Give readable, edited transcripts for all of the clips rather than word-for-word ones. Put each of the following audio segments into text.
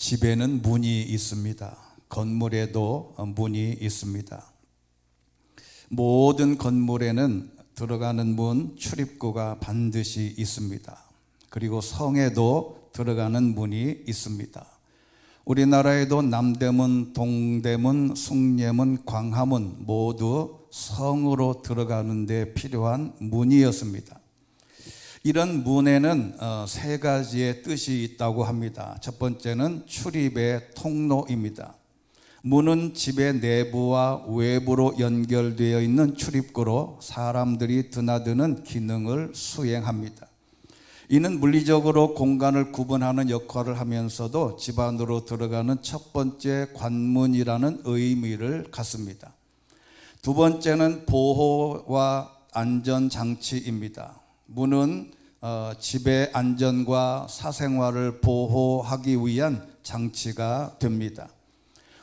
집에는 문이 있습니다. 건물에도 문이 있습니다. 모든 건물에는 들어가는 문, 출입구가 반드시 있습니다. 그리고 성에도 들어가는 문이 있습니다. 우리나라에도 남대문, 동대문, 숭례문, 광화문 모두 성으로 들어가는 데 필요한 문이었습니다. 이런 문에는 세 가지의 뜻이 있다고 합니다. 첫 번째는 출입의 통로입니다. 문은 집의 내부와 외부로 연결되어 있는 출입구로 사람들이 드나드는 기능을 수행합니다. 이는 물리적으로 공간을 구분하는 역할을 하면서도 집 안으로 들어가는 첫 번째 관문이라는 의미를 갖습니다. 두 번째는 보호와 안전장치입니다. 문은 집의 안전과 사생활을 보호하기 위한 장치가 됩니다.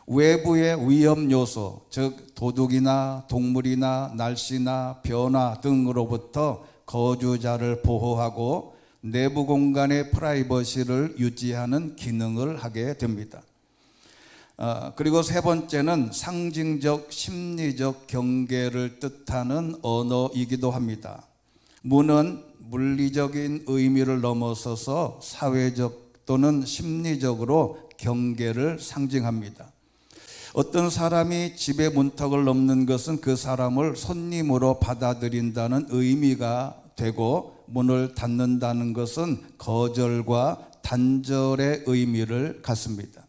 외부의 위험 요소, 즉 도둑이나 동물이나 날씨나 변화 등으로부터 거주자를 보호하고 내부 공간의 프라이버시를 유지하는 기능을 하게 됩니다. 그리고 세 번째는 상징적 심리적 경계를 뜻하는 언어이기도 합니다. 문은 물리적인 의미를 넘어서서 사회적 또는 심리적으로 경계를 상징합니다. 어떤 사람이 집의 문턱을 넘는 것은 그 사람을 손님으로 받아들인다는 의미가 되고, 문을 닫는다는 것은 거절과 단절의 의미를 갖습니다.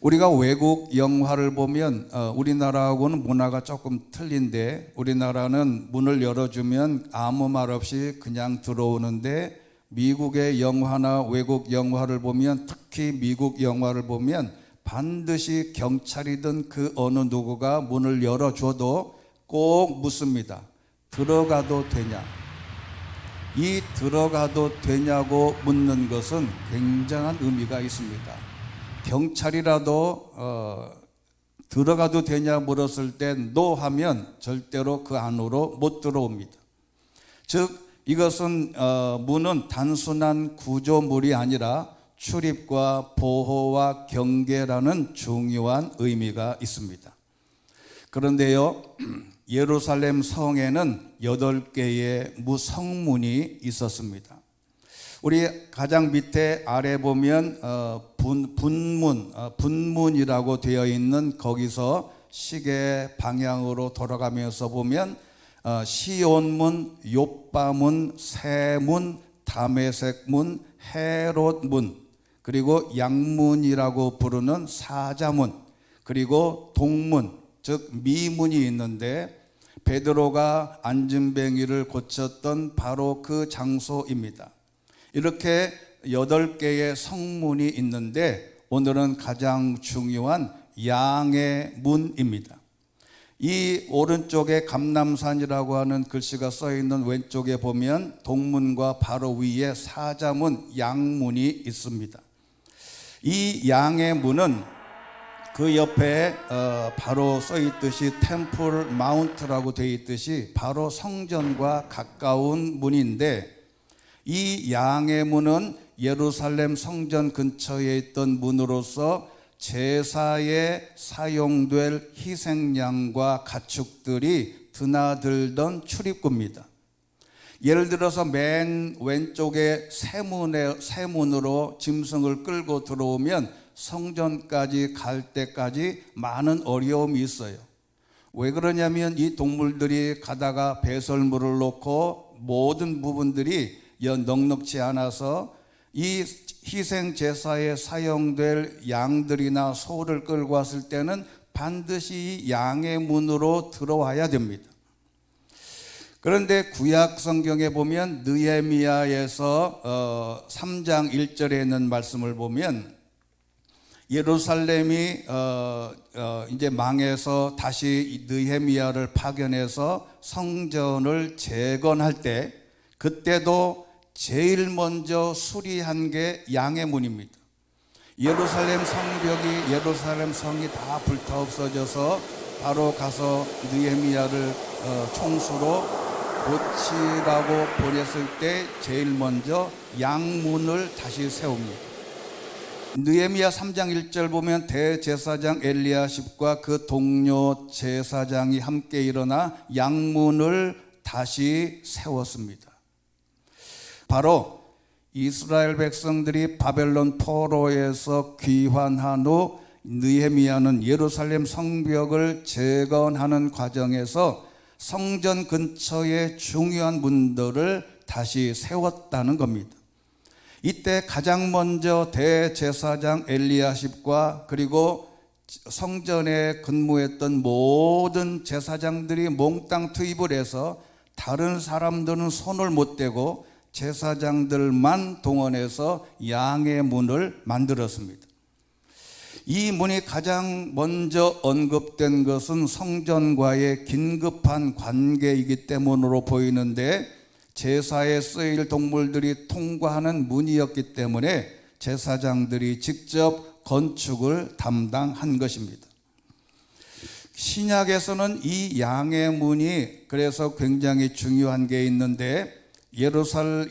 우리가 외국 영화를 보면 우리나라하고는 문화가 조금 틀린데, 우리나라는 문을 열어주면 아무 말 없이 그냥 들어오는데, 미국의 영화나 외국 영화를 보면, 특히 미국 영화를 보면 반드시 경찰이든 그 어느 누구가 문을 열어줘도 꼭 묻습니다. 들어가도 되냐? 이 들어가도 되냐고 묻는 것은 굉장한 의미가 있습니다. 경찰이라도 들어가도 되냐 물었을 때 노 하면 절대로 그 안으로 못 들어옵니다. 즉 이것은 문은 단순한 구조물이 아니라 출입과 보호와 경계라는 중요한 의미가 있습니다. 그런데요, 예루살렘 성에는 8개의 무성문이 있었습니다. 우리 가장 밑에 아래 보면 분문이라고 되어 있는, 거기서 시계 방향으로 돌아가면서 보면 시온문, 욥바문, 세문, 다메섹문, 헤롯문, 그리고 양문이라고 부르는 사자문, 그리고 동문, 즉 미문이 있는데 베드로가 안진뱅이를 고쳤던 바로 그 장소입니다. 이렇게 8개의 성문이 있는데 오늘은 가장 중요한 양의 문입니다. 이 오른쪽에 감람산이라고 하는 글씨가 써 있는 왼쪽에 보면 동문과 바로 위에 사자문, 양문이 있습니다. 이 양의 문은 그 옆에 바로 써 있듯이 템플 마운트라고 되어 있듯이 바로 성전과 가까운 문인데, 이 양의 문은 예루살렘 성전 근처에 있던 문으로서 제사에 사용될 희생양과 가축들이 드나들던 출입구입니다. 예를 들어서 맨 왼쪽에 세문으로 짐승을 끌고 들어오면 성전까지 갈 때까지 많은 어려움이 있어요. 왜 그러냐면 이 동물들이 가다가 배설물을 놓고 모든 부분들이 넉넉지 않아서 이 희생 제사에 사용될 양들이나 소를 끌고 왔을 때는 반드시 양의 문으로 들어와야 됩니다. 그런데 구약 성경에 보면 느헤미야에서 3장 1절에 있는 말씀을 보면 예루살렘이 이제 망해서 다시 느헤미야를 파견해서 성전을 재건할 때, 그때도 제일 먼저 수리한 게 양의 문입니다. 예루살렘 성벽이, 예루살렘 성이 다 불타 없어져서 바로 가서 느헤미야를 총수로 고치라고 보냈을 때 제일 먼저 양문을 다시 세웁니다. 느헤미야 3장 1절 보면 대제사장 엘리야십과 그 동료 제사장이 함께 일어나 양문을 다시 세웠습니다. 바로 이스라엘 백성들이 바벨론 포로에서 귀환한 후 느헤미야는 예루살렘 성벽을 재건하는 과정에서 성전 근처의 중요한 문들을 다시 세웠다는 겁니다. 이때 가장 먼저 대제사장 엘리야십과 그리고 성전에 근무했던 모든 제사장들이 몽땅 투입을 해서 다른 사람들은 손을 못 대고 제사장들만 동원해서 양의 문을 만들었습니다. 이 문이 가장 먼저 언급된 것은 성전과의 긴급한 관계이기 때문으로 보이는데, 제사에 쓰일 동물들이 통과하는 문이었기 때문에 제사장들이 직접 건축을 담당한 것입니다. 신약에서는 이 양의 문이 그래서 굉장히 중요한 게 있는데,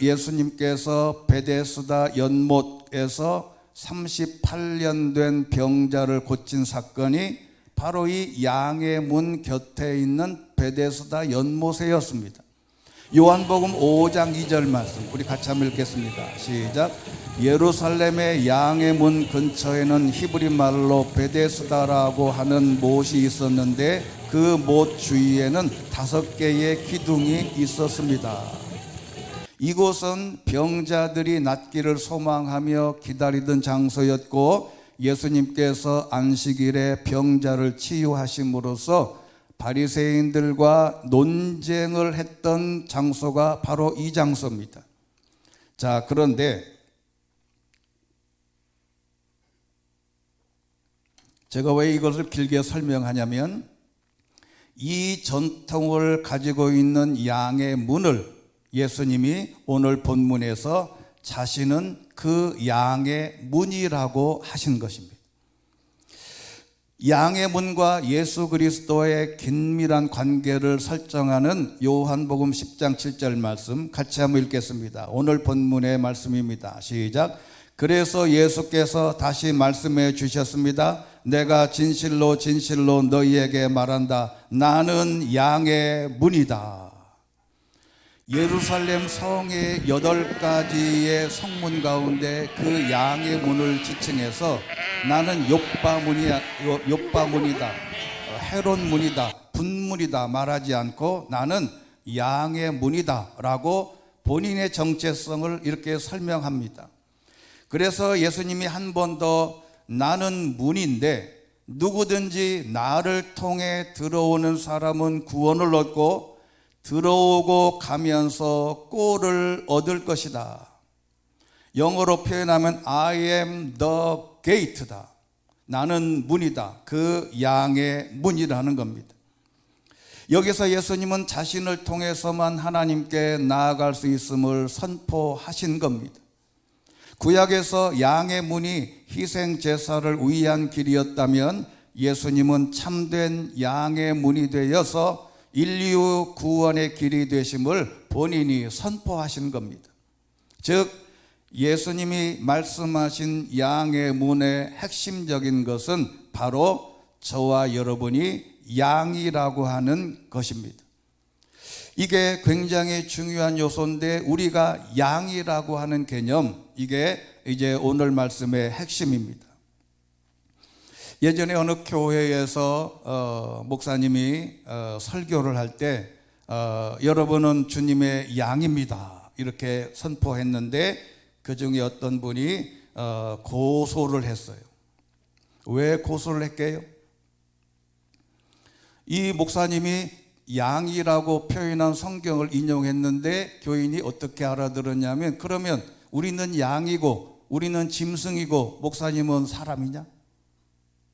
예수님께서 베데스다 연못에서 38년 된 병자를 고친 사건이 바로 이 양의 문 곁에 있는 베데스다 연못에였습니다. 요한복음 5장 2절 말씀 우리 같이 한번 읽겠습니다. 시작. 예루살렘의 양의 문 근처에는 히브리 말로 베데스다라고 하는 못이 있었는데 그 못 주위에는 5개의 기둥이 있었습니다. 이곳은 병자들이 낫기를 소망하며 기다리던 장소였고, 예수님께서 안식일에 병자를 치유하심으로써 바리새인들과 논쟁을 했던 장소가 바로 이 장소입니다. 자, 그런데 제가 왜 이것을 길게 설명하냐면, 이 전통을 가지고 있는 양의 문을 예수님이 오늘 본문에서 자신은 그 양의 문이라고 하신 것입니다. 양의 문과 예수 그리스도의 긴밀한 관계를 설정하는 요한복음 10장 7절 말씀 같이 한번 읽겠습니다. 오늘 본문의 말씀입니다. 시작. 그래서 예수께서 다시 말씀해 주셨습니다. 내가 진실로 진실로 너희에게 말한다. 나는 양의 문이다. 예루살렘 성의 8가지의 성문 가운데 그 양의 문을 지칭해서 나는 욥바문이다, 헤롯문이다, 분문이다 말하지 않고 나는 양의 문이다 라고 본인의 정체성을 이렇게 설명합니다. 그래서 예수님이 한 번 더 나는 문인데 누구든지 나를 통해 들어오는 사람은 구원을 얻고 들어오고 가면서 꼴을 얻을 것이다. 영어로 표현하면 I am the gate다. 나는 문이다. 그 양의 문이라는 겁니다. 여기서 예수님은 자신을 통해서만 하나님께 나아갈 수 있음을 선포하신 겁니다. 구약에서 양의 문이 희생 제사를 위한 길이었다면 예수님은 참된 양의 문이 되어서 인류 구원의 길이 되심을 본인이 선포하신 겁니다. 즉 예수님이 말씀하신 양의 문의 핵심적인 것은 바로 저와 여러분이 양이라고 하는 것입니다. 이게 굉장히 중요한 요소인데, 우리가 양이라고 하는 개념, 이게 이제 오늘 말씀의 핵심입니다. 예전에 어느 교회에서 목사님이 설교를 할 때 여러분은 주님의 양입니다 이렇게 선포했는데, 그 중에 어떤 분이 고소를 했어요. 왜 고소를 했게요? 이 목사님이 양이라고 표현한 성경을 인용했는데 교인이 어떻게 알아들었냐면, 그러면 우리는 양이고 우리는 짐승이고 목사님은 사람이냐?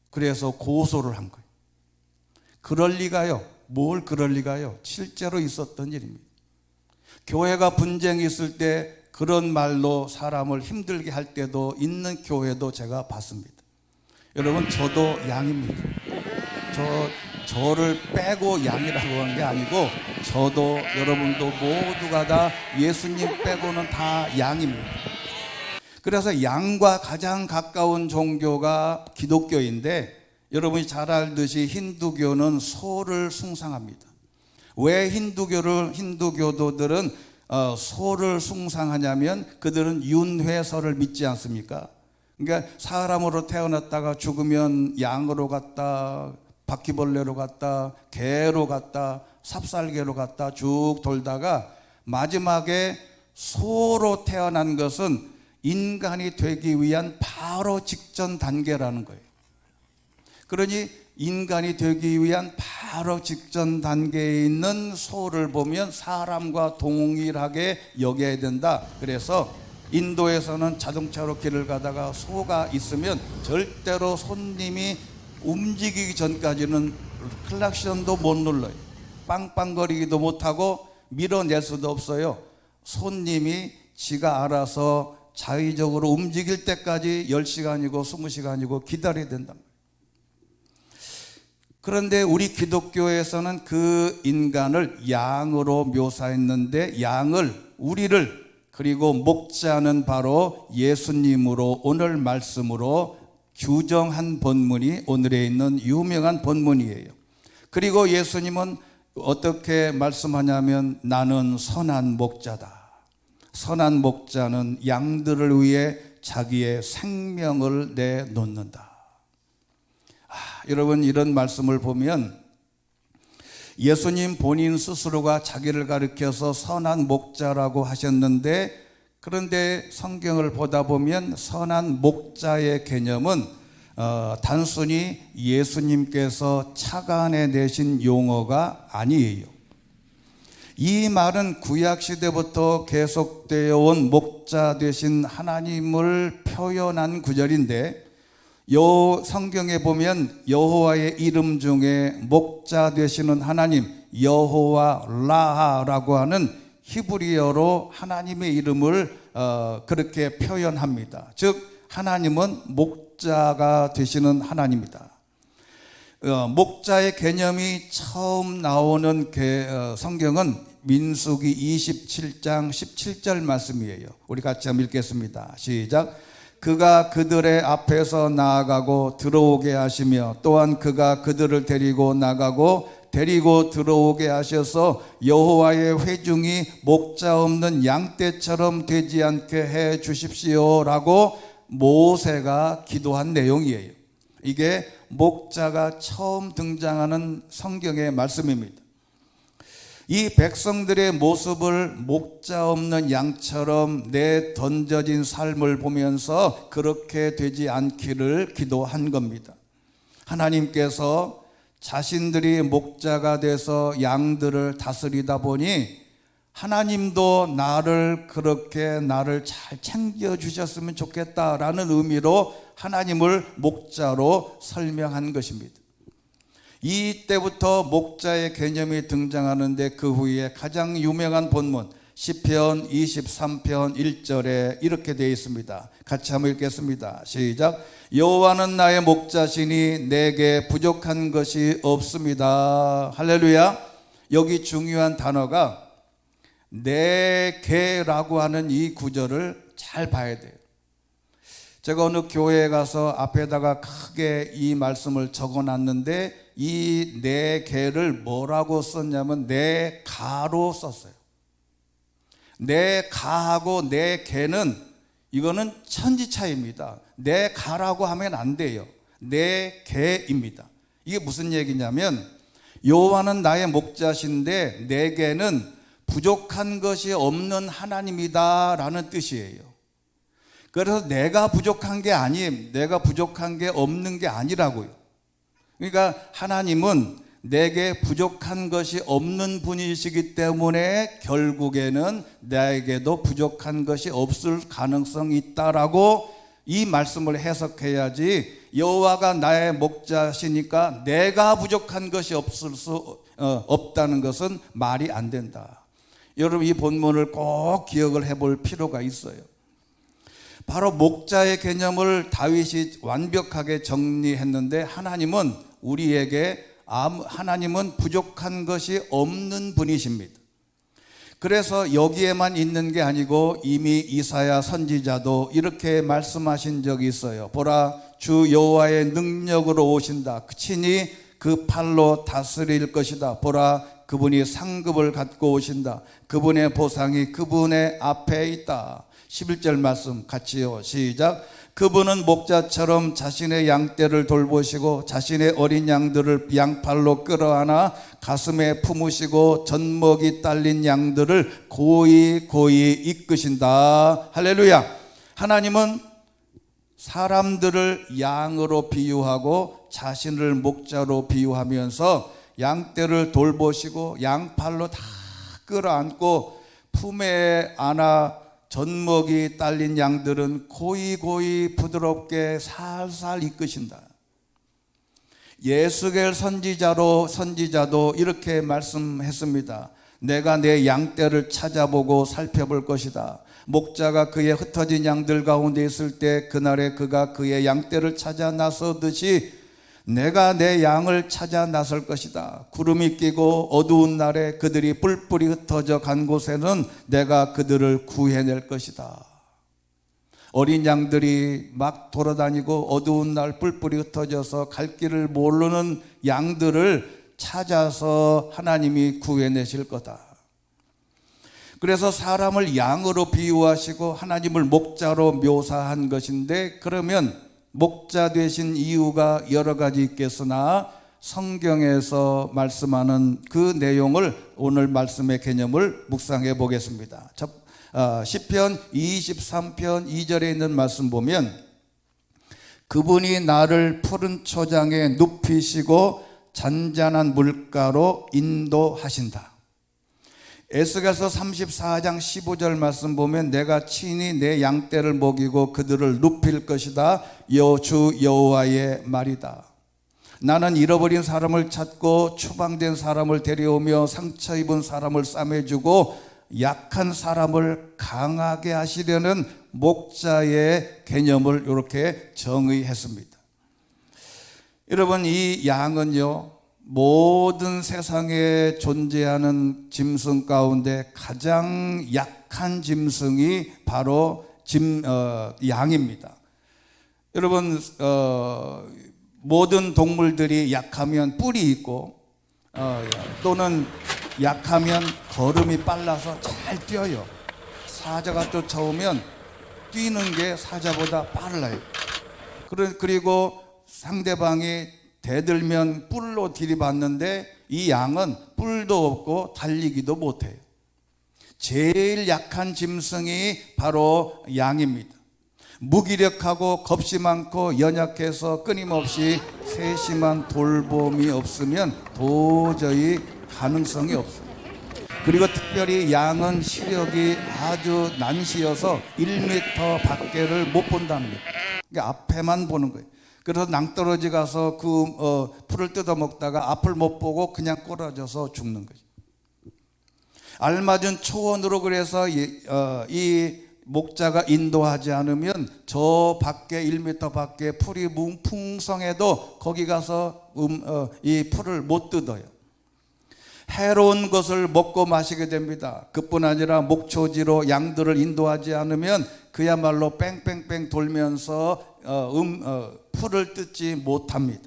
그래서 고소를 한 거예요. 그럴 리가요. 뭘 그럴 리가요? 실제로 있었던 일입니다. 교회가 분쟁이 있을 때 그런 말로 사람을 힘들게 할 때도 있는 교회도 제가 봤습니다. 여러분, 저도 양입니다. 저를 빼고 양이라고 한 게 아니고, 저도 여러분도 모두가 다 예수님 빼고는 다 양입니다. 그래서 양과 가장 가까운 종교가 기독교인데, 여러분이 잘 알듯이 힌두교는 소를 숭상합니다. 왜 힌두교도들은 소를 숭상하냐면 그들은 윤회설을 믿지 않습니까? 그러니까 사람으로 태어났다가 죽으면 양으로 갔다, 바퀴벌레로 갔다, 개로 갔다, 삽살개로 갔다 쭉 돌다가 마지막에 소로 태어난 것은 인간이 되기 위한 바로 직전 단계라는 거예요. 그러니 인간이 되기 위한 바로 직전 단계에 있는 소를 보면 사람과 동일하게 여겨야 된다. 그래서 인도에서는 자동차로 길을 가다가 소가 있으면 절대로 손님이 움직이기 전까지는 클락션도 못 눌러요. 빵빵거리기도 못하고 밀어낼 수도 없어요. 손님이 지가 알아서 자의적으로 움직일 때까지 10시간이고 20시간이고 기다려야 된단 말이에요. 그런데 우리 기독교에서는 그 인간을 양으로 묘사했는데, 양을, 우리를, 그리고 목자는 바로 예수님으로 오늘 말씀으로 규정한 본문이 오늘에 있는 유명한 본문이에요. 그리고 예수님은 어떻게 말씀하냐면, 나는 선한 목자다. 선한 목자는 양들을 위해 자기의 생명을 내놓는다. 여러분, 이런 말씀을 보면 예수님 본인 스스로가 자기를 가리켜서 선한 목자라고 하셨는데, 그런데 성경을 보다 보면 선한 목자의 개념은 단순히 예수님께서 착안해내신 용어가 아니에요. 이 말은 구약시대부터 계속되어 온 목자 되신 하나님을 표현한 구절인데, 성경에 보면 여호와의 이름 중에 목자 되시는 하나님, 여호와 라하라고 하는 히브리어로 하나님의 이름을 그렇게 표현합니다. 즉 하나님은 목자가 되시는 하나님이다. 목자의 개념이 처음 나오는 성경은 민수기 27장 17절 말씀이에요. 우리 같이 한번 읽겠습니다. 시작. 그가 그들의 앞에서 나아가고 들어오게 하시며, 또한 그가 그들을 데리고 나가고 데리고 들어오게 하셔서 여호와의 회중이 목자 없는 양떼처럼 되지 않게 해 주십시오라고 모세가 기도한 내용이에요. 이게 목자가 처음 등장하는 성경의 말씀입니다. 이 백성들의 모습을 목자 없는 양처럼 내던져진 삶을 보면서 그렇게 되지 않기를 기도한 겁니다. 하나님께서 자신들이 목자가 돼서 양들을 다스리다 보니 하나님도 나를 잘 챙겨주셨으면 좋겠다라는 의미로 하나님을 목자로 설명한 것입니다. 이때부터 목자의 개념이 등장하는데, 그 후에 가장 유명한 본문 시편 23편 1절에 이렇게 되어 있습니다. 같이 한번 읽겠습니다. 시작. 여호와는 나의 목자시니 내게 부족한 것이 없습니다. 할렐루야. 여기 중요한 단어가 내게라고 하는 이 구절을 잘 봐야 돼요. 제가 어느 교회에 가서 앞에다가 크게 이 말씀을 적어놨는데, 이 내 개를 뭐라고 썼냐면 내 가로 썼어요. 내 가하고 내 개는 이거는 천지차이입니다. 내 가라고 하면 안 돼요. 내 개입니다. 이게 무슨 얘기냐면, 여호와는 나의 목자신데 내게는 부족한 것이 없는 하나님이다 라는 뜻이에요. 그래서 내가 부족한 게 아니에요. 내가 부족한 게 없는 게 아니라고요. 그러니까 하나님은 내게 부족한 것이 없는 분이시기 때문에 결국에는 나에게도 부족한 것이 없을 가능성이 있다라고 이 말씀을 해석해야지, 여호와가 나의 목자시니까 내가 부족한 것이 없다는 것은 말이 안 된다. 여러분, 이 본문을 꼭 기억을 해볼 필요가 있어요. 바로 목자의 개념을 다윗이 완벽하게 정리했는데, 하나님은 우리에게 하나님은 부족한 것이 없는 분이십니다. 그래서 여기에만 있는 게 아니고 이미 이사야 선지자도 이렇게 말씀하신 적이 있어요. 보라, 주 여호와의 능력으로 오신다. 친히 그 팔로 다스릴 것이다. 보라, 그분이 상급을 갖고 오신다. 그분의 보상이 그분의 앞에 있다. 11절 말씀 같이요. 시작. 그분은 목자처럼 자신의 양떼를 돌보시고 자신의 어린 양들을 양팔로 끌어안아 가슴에 품으시고 젖먹이 딸린 양들을 고이 이끄신다. 할렐루야. 하나님은 사람들을 양으로 비유하고 자신을 목자로 비유하면서 양떼를 돌보시고 양팔로 다 끌어안고 품에 안아 젖먹이 딸린 양들은 고이 부드럽게 살살 이끄신다. 예수겔 선지자도 이렇게 말씀했습니다. 내가 내 양떼를 찾아보고 살펴볼 것이다. 목자가 그의 흩어진 양들 가운데 있을 때 그날에 그가 그의 양떼를 찾아 나서듯이 내가 내 양을 찾아 나설 것이다. 구름이 끼고 어두운 날에 그들이 뿔뿔이 흩어져 간 곳에는 내가 그들을 구해낼 것이다. 어린 양들이 막 돌아다니고 어두운 날 뿔뿔이 흩어져서 갈 길을 모르는 양들을 찾아서 하나님이 구해내실 거다. 그래서 사람을 양으로 비유하시고 하나님을 목자로 묘사한 것인데, 그러면 목자 되신 이유가 여러 가지 있겠으나 성경에서 말씀하는 그 내용을 오늘 말씀의 개념을 묵상해 보겠습니다. 시편 23편 2절에 있는 말씀 보면 그분이 나를 푸른 초장에 눕히시고 잔잔한 물가로 인도하신다. 에스겔서 34장 15절 말씀 보면 내가 친히 내 양떼를 먹이고 그들을 눕힐 것이다. 주 여호와의 말이다. 나는 잃어버린 사람을 찾고 추방된 사람을 데려오며 상처 입은 사람을 싸매주고 약한 사람을 강하게 하시려는 목자의 개념을 이렇게 정의했습니다. 여러분, 이 양은요, 모든 세상에 존재하는 짐승 가운데 가장 약한 짐승이 바로 양입니다. 여러분, 모든 동물들이 약하면 뿔이 있고 또는 약하면 걸음이 빨라서 잘 뛰어요. 사자가 쫓아오면 뛰는 게 사자보다 빨라요. 그리고 상대방이 대들면 뿔로 들이받는데 이 양은 뿔도 없고 달리기도 못해요. 제일 약한 짐승이 바로 양입니다. 무기력하고 겁이 많고 연약해서 끊임없이 세심한 돌봄이 없으면 도저히 가능성이 없어요. 그리고 특별히 양은 시력이 아주 난시여서 1m 밖에를 못 본답니다. 그러니까 앞에만 보는 거예요. 그래서 낭떠러지 가서 풀을 뜯어 먹다가 앞을 못 보고 그냥 꼬라져서 죽는 거죠. 알맞은 초원으로 그래서 이 목자가 인도하지 않으면 저 밖에 1m 밖에 풀이 풍성해도 거기 가서 이 풀을 못 뜯어요. 해로운 것을 먹고 마시게 됩니다. 그뿐 아니라 목초지로 양들을 인도하지 않으면 그야말로 뺑뺑뺑 돌면서 풀을 뜯지 못합니다.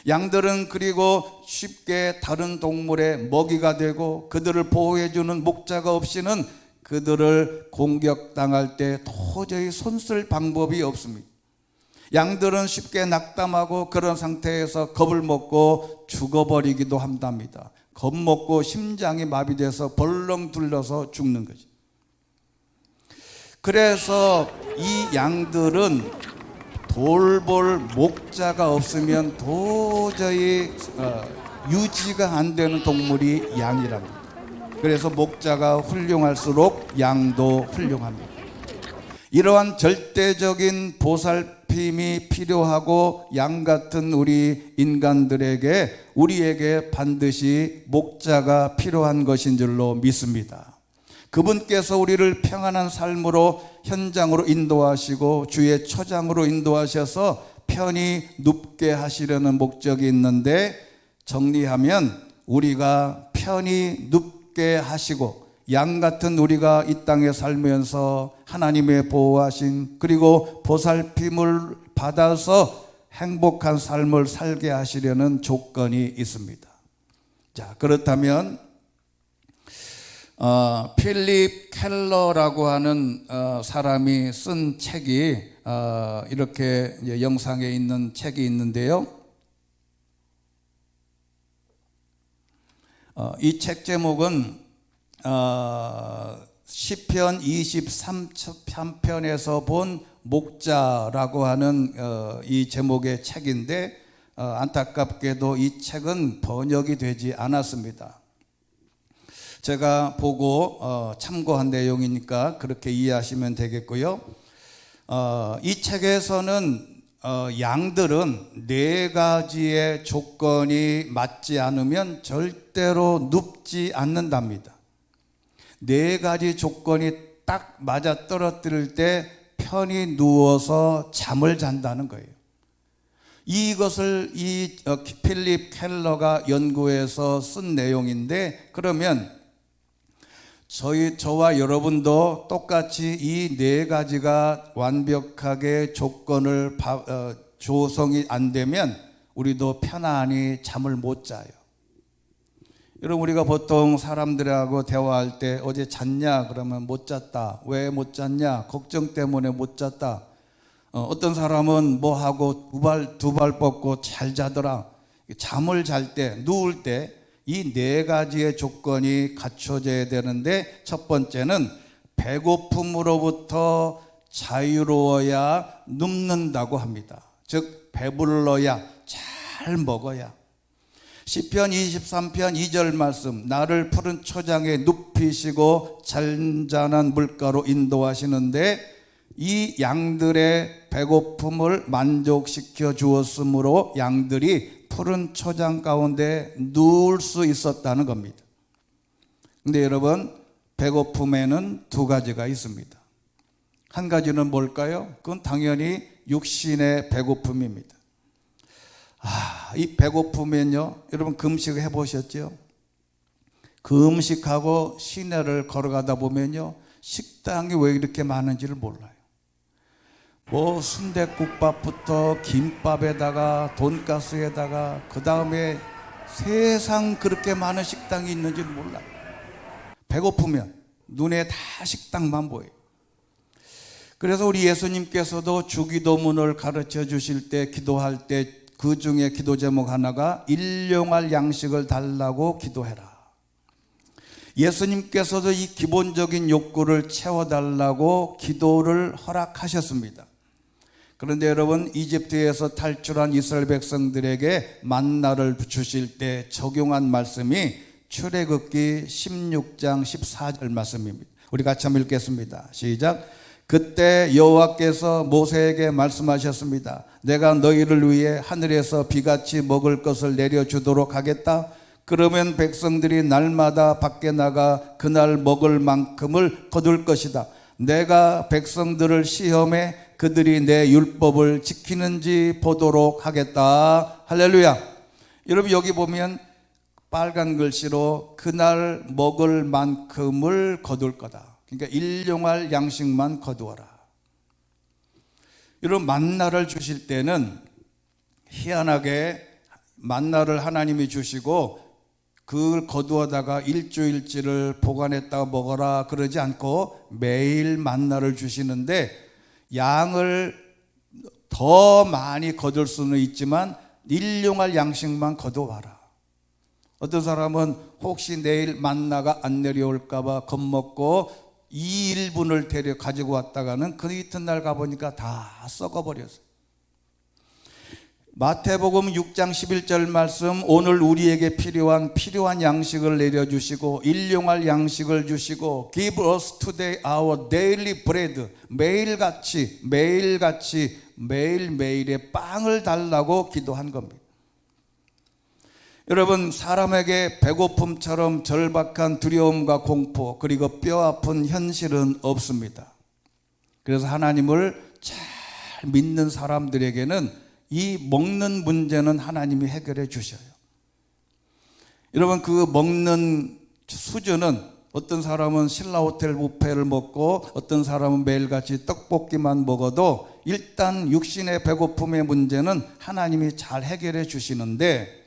양들은 그리고 쉽게 다른 동물의 먹이가 되고 그들을 보호해주는 목자가 없이는 그들을 공격당할 때 도저히 손쓸 방법이 없습니다. 양들은 쉽게 낙담하고 그런 상태에서 겁을 먹고 죽어버리기도 한답니다. 겁먹고 심장이 마비돼서 벌렁 둘러서 죽는 거죠. 그래서 이 양들은 돌볼 목자가 없으면 도저히 유지가 안 되는 동물이 양이랍니다. 그래서 목자가 훌륭할수록 양도 훌륭합니다. 이러한 절대적인 보살핌이 필요하고 양 같은 우리 인간들에게 우리에게 반드시 목자가 필요한 것인 줄로 믿습니다. 그분께서 우리를 평안한 삶으로 현장으로 인도하시고 주의 초장으로 인도하셔서 편히 눕게 하시려는 목적이 있는데, 정리하면 우리가 편히 눕게 하시고 양 같은 우리가 이 땅에 살면서 하나님의 보호하신 그리고 보살핌을 받아서 행복한 삶을 살게 하시려는 조건이 있습니다. 자, 그렇다면 필립 켈러라고 하는 사람이 쓴 책이 이렇게 영상에 있는 책이 있는데요. 이 책 제목은 시편 23편에서 본 목자라고 하는 이 제목의 책인데 안타깝게도 이 책은 번역이 되지 않았습니다. 제가 보고 참고한 내용이니까 그렇게 이해하시면 되겠고요. 이 책에서는 양들은 4가지의 조건이 맞지 않으면 절대로 눕지 않는답니다. 4가지 조건이 딱 맞아 떨어뜨릴 때 편히 누워서 잠을 잔다는 거예요. 이것을 이 필립 켈러가 연구해서 쓴 내용인데, 그러면 저와 여러분도 똑같이 이 4가지가 완벽하게 조건을 조성이 안 되면 우리도 편안히 잠을 못 자요. 여러분, 우리가 보통 사람들하고 대화할 때 어제 잤냐? 그러면 못 잤다. 왜 못 잤냐? 걱정 때문에 못 잤다. 어떤 사람은 뭐 하고 두 발 뻗고 잘 자더라. 잠을 잘 때, 누울 때 이 4가지의 조건이 갖춰져야 되는데, 첫 번째는 배고픔으로부터 자유로워야 눕는다고 합니다. 즉 배불러야, 잘 먹어야. 시편 23편 2절 말씀, 나를 푸른 초장에 눕히시고 잔잔한 물가로 인도하시는데, 이 양들의 배고픔을 만족시켜 주었으므로 양들이 푸른 초장 가운데 누울 수 있었다는 겁니다. 근데 여러분, 배고픔에는 2가지가 있습니다. 한 가지는 뭘까요? 그건 당연히 육신의 배고픔입니다. 이 배고픔은요, 여러분 금식 해보셨죠? 금식하고 시내를 걸어가다 보면요, 식당이 왜 이렇게 많은지를 몰라요. 뭐 순댓국밥부터 김밥에다가 돈가스에다가 그 다음에 세상 그렇게 많은 식당이 있는지를 몰라요. 배고프면 눈에 다 식당만 보여요. 그래서 우리 예수님께서도 주기도문을 가르쳐 주실 때, 기도할 때 그 중에 기도 제목 하나가 일용할 양식을 달라고 기도해라. 예수님께서도 이 기본적인 욕구를 채워달라고 기도를 허락하셨습니다. 그런데 여러분, 이집트에서 탈출한 이스라엘 백성들에게 만나를 주실 때 적용한 말씀이 출애굽기 16장 14절 말씀입니다. 우리 같이 한번 읽겠습니다. 시작. 그때 여호와께서 모세에게 말씀하셨습니다. 내가 너희를 위해 하늘에서 비같이 먹을 것을 내려주도록 하겠다. 그러면 백성들이 날마다 밖에 나가 그날 먹을 만큼을 거둘 것이다. 내가 백성들을 시험해 그들이 내 율법을 지키는지 보도록 하겠다. 할렐루야. 여러분, 여기 보면 빨간 글씨로 그날 먹을 만큼을 거둘 거다. 그러니까 일용할 양식만 거두어라. 여러분, 만나를 주실 때는 희한하게 만나를 하나님이 주시고 그걸 거두어다가 일주일치를 보관했다가 먹어라 그러지 않고 매일 만나를 주시는데, 양을 더 많이 거둘 수는 있지만 일용할 양식만 거두어라. 어떤 사람은 혹시 내일 만나가 안 내려올까 봐 겁먹고 2인분을 가지고 왔다가는 그 이튿날 가보니까 다 썩어버렸어요. 마태복음 6장 11절 말씀, 오늘 우리에게 필요한 양식을 내려주시고 일용할 양식을 주시고 Give us today our daily bread. 매일매일의 빵을 달라고 기도한 겁니다. 여러분, 사람에게 배고픔처럼 절박한 두려움과 공포 그리고 뼈아픈 현실은 없습니다. 그래서 하나님을 잘 믿는 사람들에게는 이 먹는 문제는 하나님이 해결해 주셔요. 여러분, 그 먹는 수준은 어떤 사람은 신라호텔 뷔페를 먹고 어떤 사람은 매일같이 떡볶이만 먹어도 일단 육신의 배고픔의 문제는 하나님이 잘 해결해 주시는데,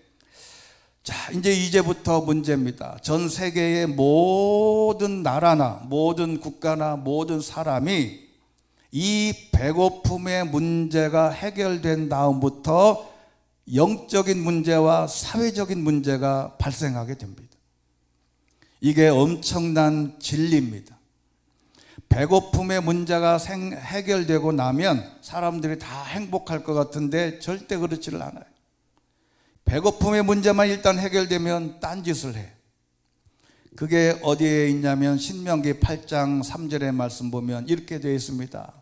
자, 이제부터 문제입니다. 전 세계의 모든 나라나 모든 국가나 모든 사람이 이 배고픔의 문제가 해결된 다음부터 영적인 문제와 사회적인 문제가 발생하게 됩니다. 이게 엄청난 진리입니다. 배고픔의 문제가 해결되고 나면 사람들이 다 행복할 것 같은데 절대 그렇지를 않아요. 배고픔의 문제만 일단 해결되면 딴짓을 해. 그게 어디에 있냐면 신명기 8장 3절의 말씀 보면 이렇게 되어 있습니다.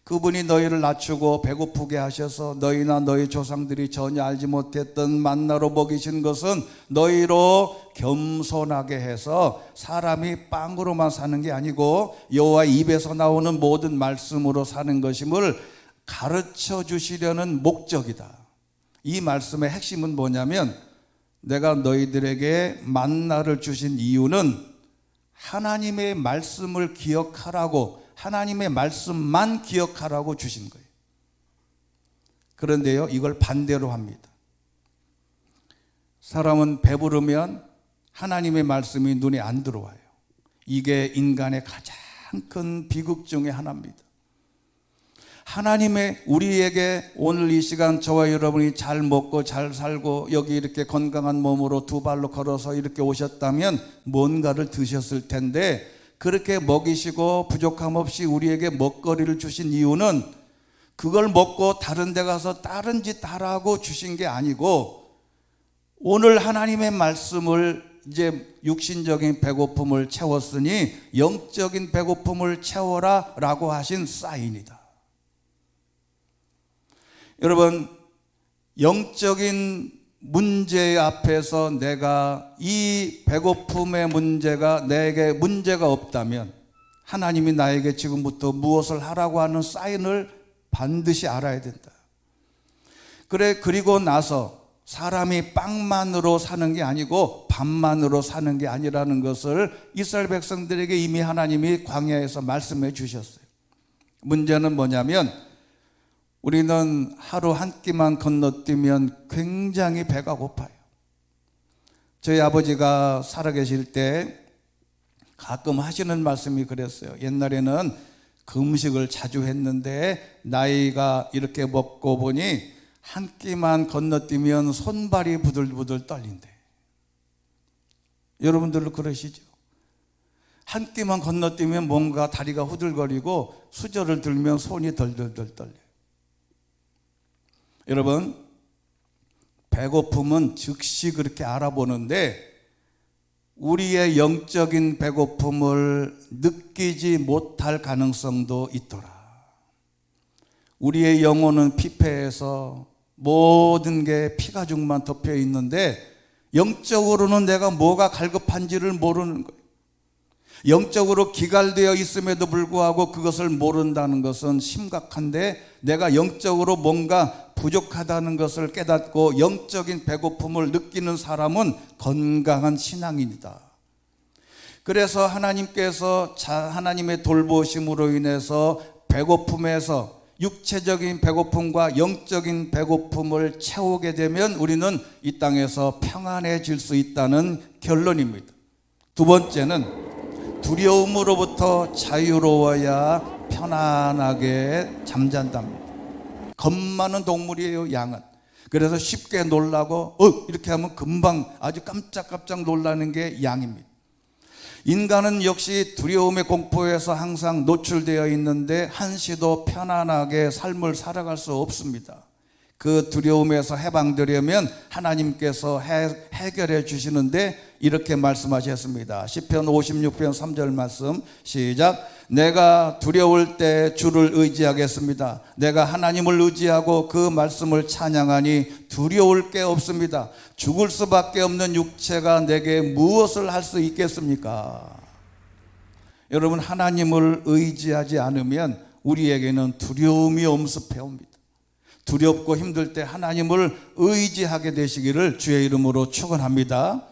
그분이 너희를 낮추고 배고프게 하셔서 너희나 너희 조상들이 전혀 알지 못했던 만나로 먹이신 것은 너희로 겸손하게 해서 사람이 빵으로만 사는 게 아니고 여호와 입에서 나오는 모든 말씀으로 사는 것임을 가르쳐 주시려는 목적이다. 이 말씀의 핵심은 뭐냐면, 내가 너희들에게 만나를 주신 이유는 하나님의 말씀을 기억하라고, 하나님의 말씀만 기억하라고 주신 거예요. 그런데요, 이걸 반대로 합니다. 사람은 배부르면 하나님의 말씀이 눈에 안 들어와요. 이게 인간의 가장 큰 비극 중에 하나입니다. 하나님의 우리에게 오늘 이 시간 저와 여러분이 잘 먹고 잘 살고 여기 이렇게 건강한 몸으로 두 발로 걸어서 이렇게 오셨다면 뭔가를 드셨을 텐데, 그렇게 먹이시고 부족함 없이 우리에게 먹거리를 주신 이유는 그걸 먹고 다른 데 가서 다른 짓 하라고 주신 게 아니고, 오늘 하나님의 말씀을 이제 육신적인 배고픔을 채웠으니 영적인 배고픔을 채워라 라고 하신 사인이다. 여러분, 영적인 문제 앞에서 내가 이 배고픔의 문제가 내게 문제가 없다면 하나님이 나에게 지금부터 무엇을 하라고 하는 사인을 반드시 알아야 된다. 그리고 나서 사람이 빵만으로 사는 게 아니고 밥만으로 사는 게 아니라는 것을 이스라엘 백성들에게 이미 하나님이 광야에서 말씀해 주셨어요. 문제는 뭐냐면, 우리는 하루 한 끼만 건너뛰면 굉장히 배가 고파요. 저희 아버지가 살아계실 때 가끔 하시는 말씀이 그랬어요. 옛날에는 금식을 자주 했는데 나이가 이렇게 먹고 보니 한 끼만 건너뛰면 손발이 부들부들 떨린대. 여러분들도 그러시죠? 한 끼만 건너뛰면 뭔가 다리가 후들거리고 수저를 들면 손이 덜덜덜 떨려요. 여러분, 배고픔은 즉시 그렇게 알아보는데 우리의 영적인 배고픔을 느끼지 못할 가능성도 있더라. 우리의 영혼은 피폐해서 모든 게 피가죽만 덮여 있는데 영적으로는 내가 뭐가 갈급한지를 모르는 거예요. 영적으로 기갈되어 있음에도 불구하고 그것을 모른다는 것은 심각한데, 내가 영적으로 뭔가 부족하다는 것을 깨닫고 영적인 배고픔을 느끼는 사람은 건강한 신앙인이다. 그래서 하나님께서 하나님의 돌보심으로 인해서 배고픔에서 육체적인 배고픔과 영적인 배고픔을 채우게 되면 우리는 이 땅에서 평안해질 수 있다는 결론입니다. 두 번째는 두려움으로부터 자유로워야 편안하게 잠잔답니다. 겁 많은 동물이에요, 양은. 그래서 쉽게 놀라고 이렇게 하면 금방 아주 깜짝깜짝 놀라는 게 양입니다. 인간은 역시 두려움의 공포에서 항상 노출되어 있는데 한시도 편안하게 삶을 살아갈 수 없습니다. 그 두려움에서 해방되려면 하나님께서 해결해 주시는데 이렇게 말씀하셨습니다. 시편 56편 3절 말씀 시작. 내가 두려울 때 주를 의지하겠습니다. 내가 하나님을 의지하고 그 말씀을 찬양하니 두려울 게 없습니다. 죽을 수밖에 없는 육체가 내게 무엇을 할 수 있겠습니까? 여러분, 하나님을 의지하지 않으면 우리에게는 두려움이 엄습해 옵니다. 두렵고 힘들 때 하나님을 의지하게 되시기를 주의 이름으로 축원합니다.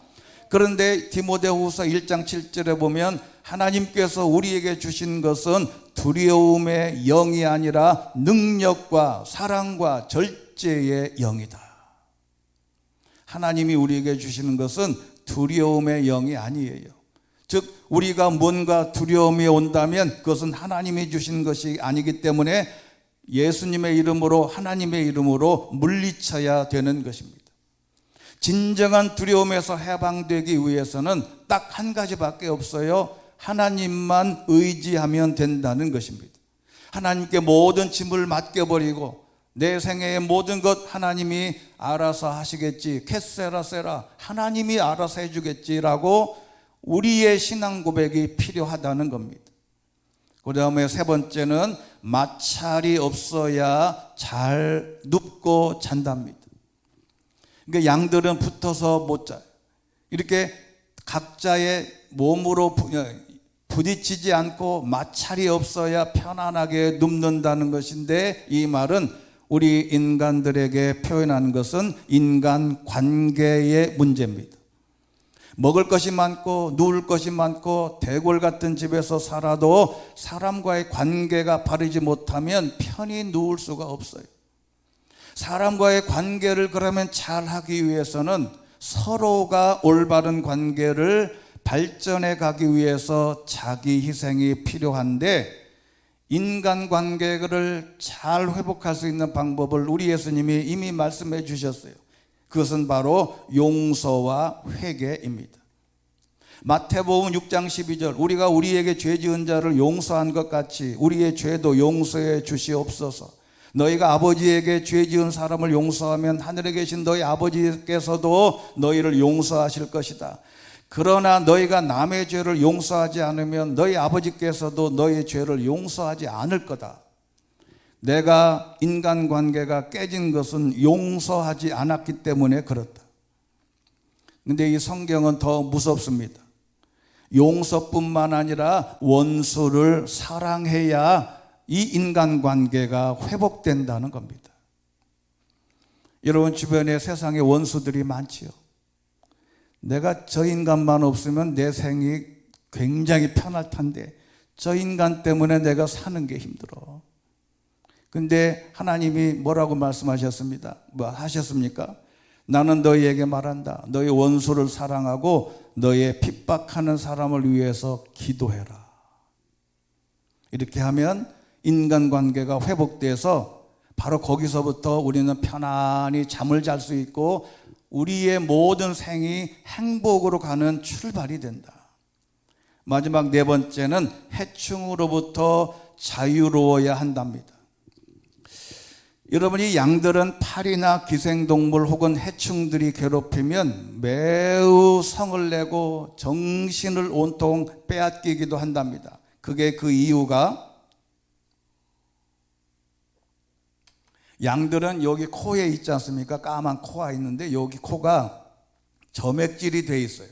그런데 디모데후서 1장 7절에 보면 하나님께서 우리에게 주신 것은 두려움의 영이 아니라 능력과 사랑과 절제의 영이다. 하나님이 우리에게 주시는 것은 두려움의 영이 아니에요. 즉 우리가 뭔가 두려움이 온다면 그것은 하나님이 주신 것이 아니기 때문에 예수님의 이름으로, 하나님의 이름으로 물리쳐야 되는 것입니다. 진정한 두려움에서 해방되기 위해서는 딱 한 가지밖에 없어요. 하나님만 의지하면 된다는 것입니다. 하나님께 모든 짐을 맡겨버리고 내 생애의 모든 것 하나님이 알아서 하시겠지, 캐세라세라, 하나님이 알아서 해주겠지라고 우리의 신앙 고백이 필요하다는 겁니다. 그 다음에 세 번째는 마찰이 없어야 잘 눕고 잔답니다. 그러니까 양들은 붙어서 못 자요. 이렇게 각자의 몸으로 부딪히지 않고 마찰이 없어야 편안하게 눕는다는 것인데, 이 말은 우리 인간들에게 표현하는 것은 인간 관계의 문제입니다. 먹을 것이 많고 누울 것이 많고 대궐 같은 집에서 살아도 사람과의 관계가 바르지 못하면 편히 누울 수가 없어요. 사람과의 관계를 그러면 잘 하기 위해서는 서로가 올바른 관계를 발전해 가기 위해서 자기 희생이 필요한데, 인간관계를 잘 회복할 수 있는 방법을 우리 예수님이 이미 말씀해 주셨어요. 그것은 바로 용서와 회개입니다. 마태복음 6장 12절, 우리가 우리에게 죄 지은 자를 용서한 것 같이 우리의 죄도 용서해 주시옵소서. 너희가 아버지에게 죄 지은 사람을 용서하면 하늘에 계신 너희 아버지께서도 너희를 용서하실 것이다. 그러나 너희가 남의 죄를 용서하지 않으면 너희 아버지께서도 너희의 죄를 용서하지 않을 거다. 내가 인간관계가 깨진 것은 용서하지 않았기 때문에 그렇다. 근데 이 성경은 더 무섭습니다. 용서뿐만 아니라 원수를 사랑해야 이 인간관계가 회복된다는 겁니다. 여러분 주변에 세상에 원수들이 많지요. 내가 저 인간만 없으면 내 생이 굉장히 편할 텐데 저 인간 때문에 내가 사는 게 힘들어. 근데 하나님이 뭐라고 말씀하셨습니다? 뭐 하셨습니까? 나는 너희에게 말한다. 너희 원수를 사랑하고 너희 핍박하는 사람을 위해서 기도해라. 이렇게 하면 인간관계가 회복돼서 바로 거기서부터 우리는 편안히 잠을 잘 수 있고 우리의 모든 생이 행복으로 가는 출발이 된다. 마지막 네 번째는 해충으로부터 자유로워야 한답니다. 여러분이 양들은 파리나 기생동물 혹은 해충들이 괴롭히면 매우 성을 내고 정신을 온통 빼앗기기도 한답니다. 그게 그 이유가, 양들은 여기 코에 있지 않습니까? 까만 코가 있는데 여기 코가 점액질이 돼 있어요.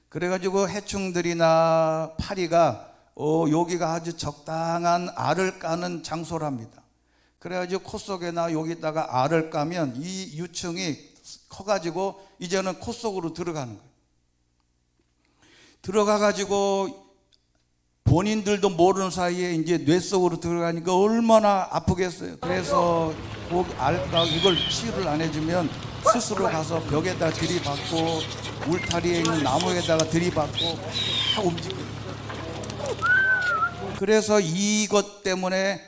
그래가지고 해충들이나 파리가 여기가 아주 적당한 알을 까는 장소랍니다. 그래가지고 코 속에나 여기다가 알을 까면 이 유충이 커가지고 이제는 코 속으로 들어가는 거예요. 들어가가지고 본인들도 모르는 사이에 이제 뇌 속으로 들어가니까 얼마나 아프겠어요. 그래서 그 알까 이걸 치유를 안 해주면 스스로 가서 벽에다 들이받고 울타리에 있는 나무에다가 들이받고 막 움직여요. 그래서 이것 때문에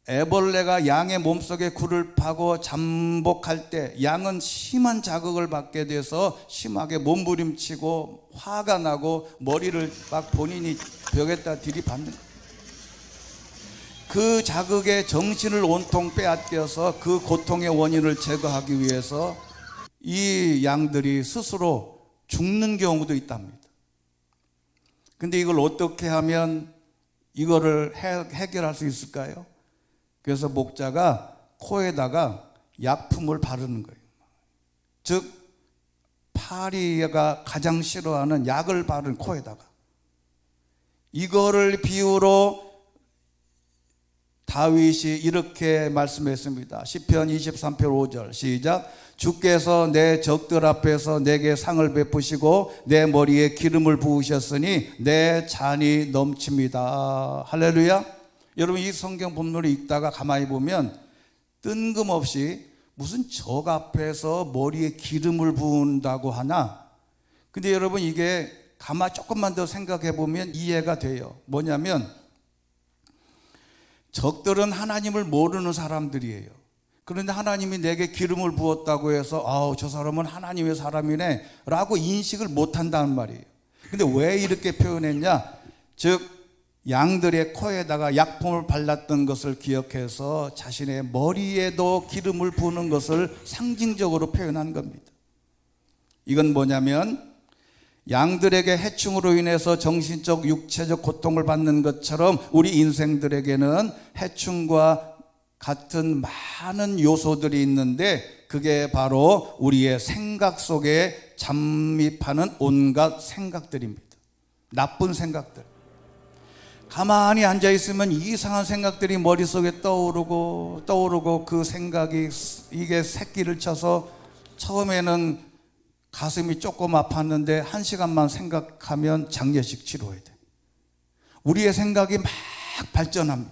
애벌레가 양의 몸속에 굴을 파고 잠복할 때 양은 심한 자극을 받게 돼서 심하게 몸부림치고 화가 나고 머리를 막 본인이 벽에다 들이받는 거예요. 그 자극에 정신을 온통 빼앗겨서 그 고통의 원인을 제거하기 위해서 이 양들이 스스로 죽는 경우도 있답니다. 근데 이걸 어떻게 하면 이거를 해결할 수 있을까요? 그래서 목자가 코에다가 약품을 바르는 거예요. 즉 파리가 가장 싫어하는 약을 바른 코에다가 이거를 비유로 다윗이 이렇게 말씀했습니다. 시편 23편 5절 시작. 주께서 내 적들 앞에서 내게 상을 베푸시고 내 머리에 기름을 부으셨으니 내 잔이 넘칩니다. 할렐루야. 여러분, 이 성경 본문을 읽다가 가만히 보면 뜬금없이 무슨 적 앞에서 머리에 기름을 부은다고 하나? 근데 여러분, 이게 가만히 조금만 더 생각해 보면 이해가 돼요. 뭐냐면 적들은 하나님을 모르는 사람들이에요. 그런데 하나님이 내게 기름을 부었다고 해서 아우, 저 사람은 하나님의 사람이네 라고 인식을 못한다는 말이에요. 근데 왜 이렇게 표현했냐? 즉 양들의 코에다가 약품을 발랐던 것을 기억해서 자신의 머리에도 기름을 부는 것을 상징적으로 표현한 겁니다. 이건 뭐냐면 양들에게 해충으로 인해서 정신적, 육체적 고통을 받는 것처럼 우리 인생들에게는 해충과 같은 많은 요소들이 있는데 그게 바로 우리의 생각 속에 잠입하는 온갖 생각들입니다. 나쁜 생각들. 가만히 앉아있으면 이상한 생각들이 머릿속에 떠오르고 그 생각이 이게 새끼를 쳐서 처음에는 가슴이 조금 아팠는데 1시간만 생각하면 장례식 치러야 돼. 우리의 생각이 막 발전합니다.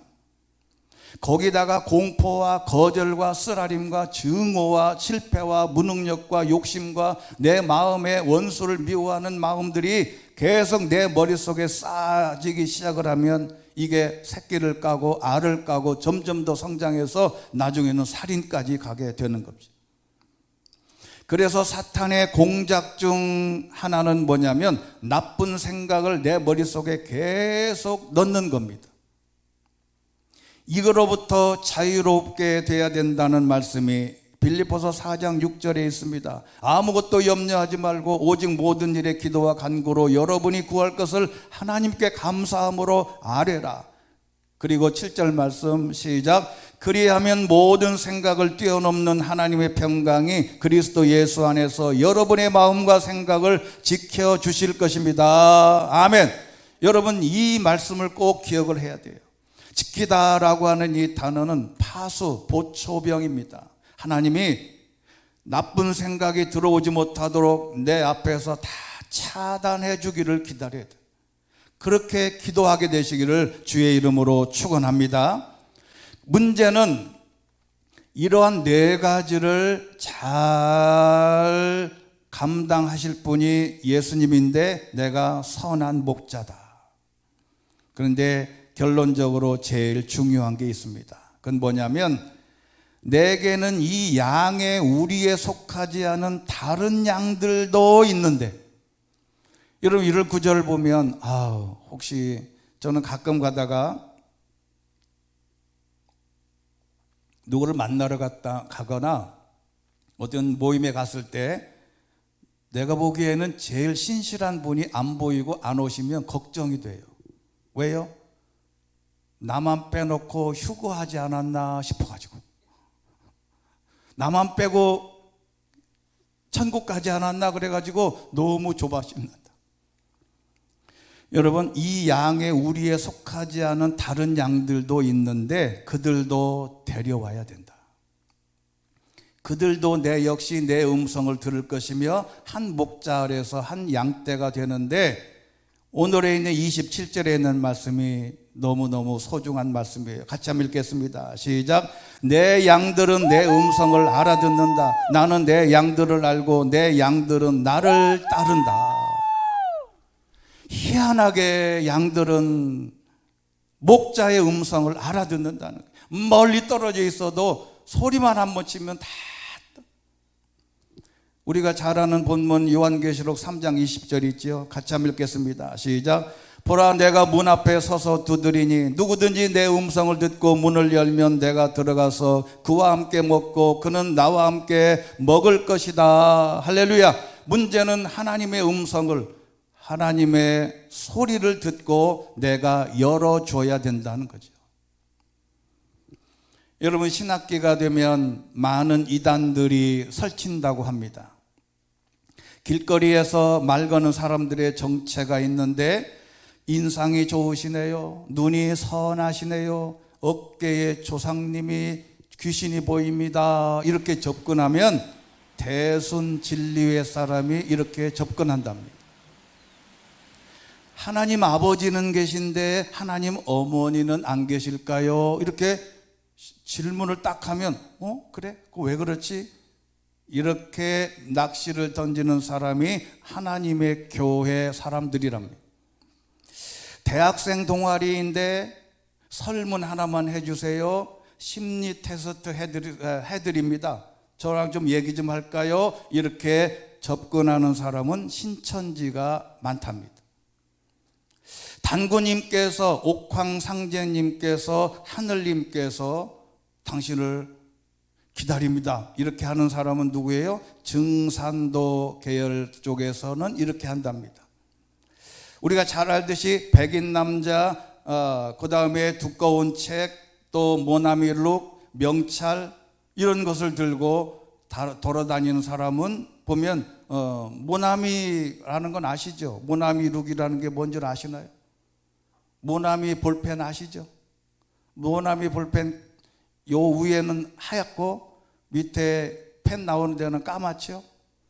거기다가 공포와 거절과 쓰라림과 증오와 실패와 무능력과 욕심과 내 마음의 원수를 미워하는 마음들이 계속 내 머릿속에 쌓여지기 시작을 하면 이게 새끼를 까고 알을 까고 점점 더 성장해서 나중에는 살인까지 가게 되는 겁니다. 그래서 사탄의 공작 중 하나는 뭐냐면 나쁜 생각을 내 머릿속에 계속 넣는 겁니다. 이거로부터 자유롭게 돼야 된다는 말씀이 빌립보서 4장 6절에 있습니다. 아무것도 염려하지 말고 오직 모든 일에 기도와 간구로 여러분이 구할 것을 하나님께 감사함으로 아뢰라. 그리고 7절 말씀 시작. 그리하면 모든 생각을 뛰어넘는 하나님의 평강이 그리스도 예수 안에서 여러분의 마음과 생각을 지켜주실 것입니다. 아멘. 여러분, 이 말씀을 꼭 기억을 해야 돼요. 지키다라고 하는 이 단어는 파수, 보초병입니다. 하나님이 나쁜 생각이 들어오지 못하도록 내 앞에서 다 차단해 주기를 기다려야 돼요. 그렇게 기도하게 되시기를 주의 이름으로 축원합니다. 문제는 이러한 4가지를 잘 감당하실 분이 예수님인데 내가 선한 목자다. 그런데 결론적으로 제일 중요한 게 있습니다. 그건 뭐냐면 내게는 이 양의 우리에 속하지 않은 다른 양들도 있는데, 여러분 이를 구절을 보면 혹시 저는 가끔 가다가 누구를 만나러 가거나 어떤 모임에 갔을 때 내가 보기에는 제일 신실한 분이 안 보이고 안 오시면 걱정이 돼요. 왜요? 나만 빼놓고 휴거하지 않았나 싶어가지고, 나만 빼고 천국 가지 않았나 그래가지고 너무 조바심난다. 여러분, 이 양의 우리에 속하지 않은 다른 양들도 있는데 그들도 데려와야 된다. 그들도 내 역시 내 음성을 들을 것이며 한 목자 아래서 한 양떼가 되는데, 오늘에 있는 27절에 있는 말씀이 너무너무 소중한 말씀이에요. 같이 한번 읽겠습니다. 시작. 내 양들은 내 음성을 알아듣는다. 나는 내 양들을 알고 내 양들은 나를 따른다. 희한하게 양들은 목자의 음성을 알아듣는다는 거예요. 멀리 떨어져 있어도 소리만 한번 치면 다. 우리가 잘 아는 본문 요한계시록 3장 20절 있죠. 같이 한번 읽겠습니다. 시작. 보라, 내가 문 앞에 서서 두드리니 누구든지 내 음성을 듣고 문을 열면 내가 들어가서 그와 함께 먹고 그는 나와 함께 먹을 것이다. 할렐루야. 문제는 하나님의 음성을, 하나님의 소리를 듣고 내가 열어줘야 된다는 거죠. 여러분, 신학기가 되면 많은 이단들이 설친다고 합니다. 길거리에서 말 거는 사람들의 정체가 있는데 인상이 좋으시네요, 눈이 선하시네요, 어깨에 조상님이 귀신이 보입니다. 이렇게 접근하면 대순 진리의 사람이 이렇게 접근한답니다. 하나님 아버지는 계신데 하나님 어머니는 안 계실까요? 이렇게 질문을 딱 하면 그래? 왜 그렇지? 이렇게 낚시를 던지는 사람이 하나님의 교회 사람들이랍니다. 대학생 동아리인데 설문 하나만 해주세요. 심리 테스트 해드립니다. 저랑 좀 얘기 좀 할까요? 이렇게 접근하는 사람은 신천지가 많답니다. 단구님께서, 옥황상제님께서, 하늘님께서 당신을 기다립니다. 이렇게 하는 사람은 누구예요? 증산도 계열 쪽에서는 이렇게 한답니다. 우리가 잘 알듯이 백인 남자, 그 다음에 두꺼운 책, 또 모나미룩, 명찰 이런 것을 들고 돌아다니는 사람은 보면 모나미라는 건 아시죠? 모나미룩이라는 게 뭔지 아시나요? 모나미 볼펜 아시죠? 모나미 볼펜 요 위에는 하얗고 밑에 펜 나오는 데는 까맣죠?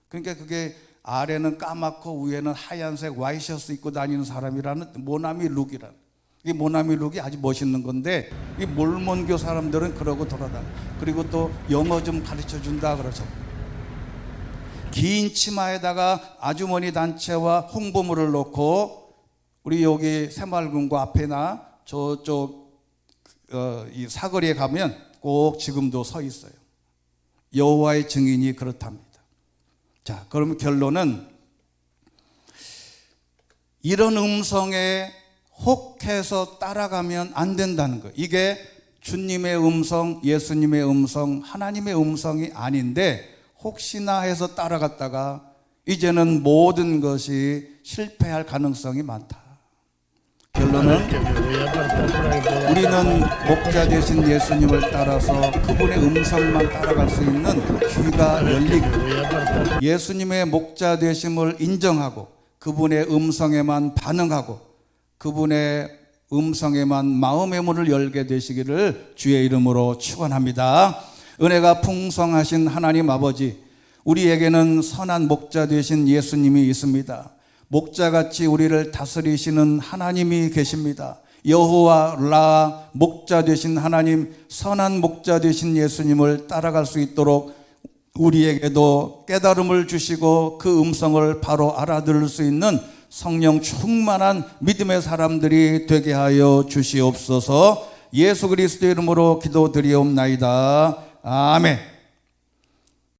그러니까 그게 아래는 까맣고 위에는 하얀색 와이셔츠 입고 다니는 사람이라는 모나미 룩이라는. 이 모나미 룩이 아주 멋있는 건데 이 몰몬교 사람들은 그러고 돌아다녀. 그리고 또 영어 좀 가르쳐 준다 그러죠. 긴 치마에다가 아주머니 단체와 홍보물을 놓고 우리 여기 새마을금고 앞에나 저쪽 이 사거리에 가면 꼭 지금도 서 있어요. 여호와의 증인이 그렇답니다. 자, 그러면 결론은 이런 음성에 혹해서 따라가면 안 된다는 거예요. 이게 주님의 음성, 예수님의 음성, 하나님의 음성이 아닌데 혹시나 해서 따라갔다가 이제는 모든 것이 실패할 가능성이 많다. 결론은 우리는 목자 되신 예수님을 따라서 그분의 음성만 따라갈 수 있는 귀가 열리고 예수님의 목자 되심을 인정하고 그분의 음성에만 반응하고 그분의 음성에만 마음의 문을 열게 되시기를 주의 이름으로 축원합니다. 은혜가 풍성하신 하나님 아버지, 우리에게는 선한 목자 되신 예수님이 있습니다. 목자같이 우리를 다스리시는 하나님이 계십니다. 여호와 라 목자 되신 하나님, 선한 목자 되신 예수님을 따라갈 수 있도록 우리에게도 깨달음을 주시고 그 음성을 바로 알아들을 수 있는 성령 충만한 믿음의 사람들이 되게 하여 주시옵소서. 예수 그리스도의 이름으로 기도드리옵나이다. 아멘.